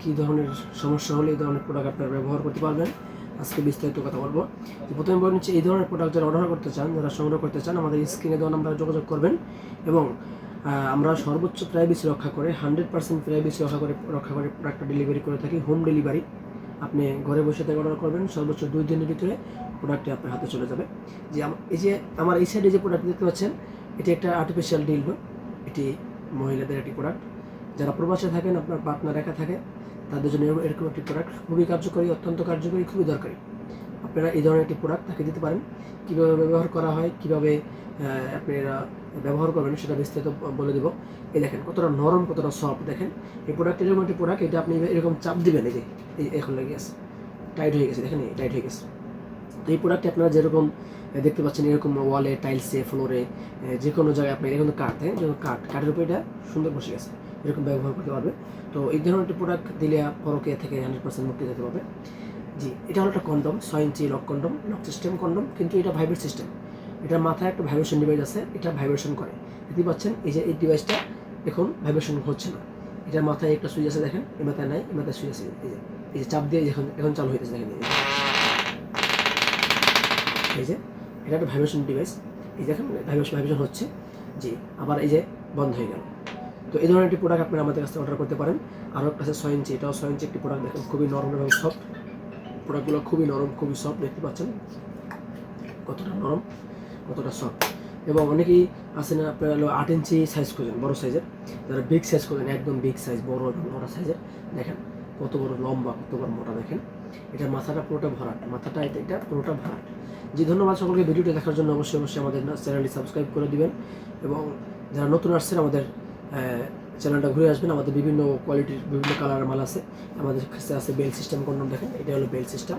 কী ধরনের সমস্যা হলে এই ধরনের প্রোডাক্ট আপনারা ব্যবহার করতে পারবেন, আজকে বিস্তারিত কথা বলবো। প্রথমে বলে নিচ্ছি, এই ধরনের প্রোডাক্ট যারা অর্ডার করতে চান, যারা সংগ্রহ করতে চান, আমাদের স্ক্রিনে দেওয়া নাম্বারে যোগাযোগ করবেন। এবং আমরা সর্বোচ্চ প্রাইভেসি রক্ষা করে 100% প্রাইভেসি রক্ষা করে প্রোডাক্টটা ডেলিভারি করে থাকি। হোম ডেলিভারি, আপনি ঘরে বসে থেকে অর্ডার করবেন, সর্বোচ্চ 2 দিনের ভিতরে প্রোডাক্টটি আপনার হাতে চলে যাবে। যে আমার এই সাইডে যে প্রোডাক্ট দেখতে পাচ্ছেন, এটি একটা আর্টিফিশিয়াল ডিলডো। এটি মহিলাদের একটি প্রোডাক্ট। যারা প্রবাসে থাকেন, আপনার পার্টনার একা থাকে, তাদের জন্য এরকম একটি প্রোডাক্ট খুবই কার্যকরী, অত্যন্ত কার্যকরী, খুবই দরকারি। আপনারা এই ধরনের একটি প্রোডাক্ট তাকে দিতে পারেন। কীভাবে ব্যবহার করা হয়, কীভাবে আপনারা ব্যবহার করবেন, সেটা বিস্তারিত বলে দেবো। এই দেখেন কতটা নরম, কতটা সফট। দেখেন এই প্রোডাক্ট এরকম একটি প্রোডাক্ট, এটা আপনি এরকম চাপ দিবেন, এই যে এখন লেগে গেছে, টাইট হয়ে গেছে, দেখেন টাইট হয়ে গেছে। তো এই প্রোডাক্টটি আপনারা যেরকম দেখতে পাচ্ছেন, এরকম ওয়ালে, টাইলসে, ফ্লোরে, যে কোনো জায়গায় আপনি এরকম কাঠ, দেখেন যেমন কাঠের উপরে এটা সুন্দর বসে গেছে, এরকম ব্যবহার করতে পারবে। তো এই ধরনের একটি প্রোডাক্ট দিলে পরকীয়া থেকে 100% মুক্তি যেতে পারবে। জি, এটা হলো একটা condom, 6 inch lock condom, lock system condom, কিন্তু এটা ভাইব্রেট সিস্টেম। এটার মাথায় একটা ভাইব্রেশন ডিভাইস আছে, এটা ভাইব্রেশন করে। দেখতে পাচ্ছেন এই যে এই ডিভাইসটা এখন ভাইব্রেশন হচ্ছে না। এটার মাথায় একটা সুইচ আছে, দেখেন এই মাথায় নাই, এই মাথায় সুইচ আছে। এই যে চাপ দিয়ে এখন চালু হইতেছে, দেখেন এই যে এটা একটা ভাইব্রেশন ডিভাইস। এই দেখেন ভাইব্রেশন হচ্ছে। জি, আবার এই যে বন্ধ হয়ে গেল। তো এই ধরনের একটি প্রোডাক্ট আপনারা আমাদের কাছে অর্ডার করতে পারেন। আরও একটা আছে 6 ইঞ্চি, এটাও 6 ইঞ্চি একটি প্রোডাক্ট। দেখেন খুবই নরম এবং সফট। প্রোডাক্টগুলো খুবই নরম, খুবই সফট। দেখতে পাচ্ছেন কতটা নরম, কতটা সফট। এবং অনেকেই আছেন আপনারা 8 ইঞ্চি সাইজ করেন, বড় সাইজের। যারা বিগ সাইজ করেন, একদম বিগ সাইজ, বড় এবং মোটা সাইজের। দেখেন কত বড় লম্বা, কত বড় মোটা। দেখেন এটার মাথাটা পুরোটা ভরাট, মাথাটা এটা পুরোটা ভরাট। জি, ধন্যবাদ সকলকে ভিডিওটি দেখার জন্য। অবশ্যই আমাদের চ্যানেলটি সাবস্ক্রাইব করে দিবেন। এবং যারা নতুন আসছেন, আমাদের চ্যানেলটা ঘুরে আসবেন। আমাদের বিভিন্ন কোয়ালিটির, বিভিন্ন কালারের মাল আছে। আমাদের কাছে আছে বেল সিস্টেম কন্ডম। দেখেন এটা হলো বেল সিস্টেম।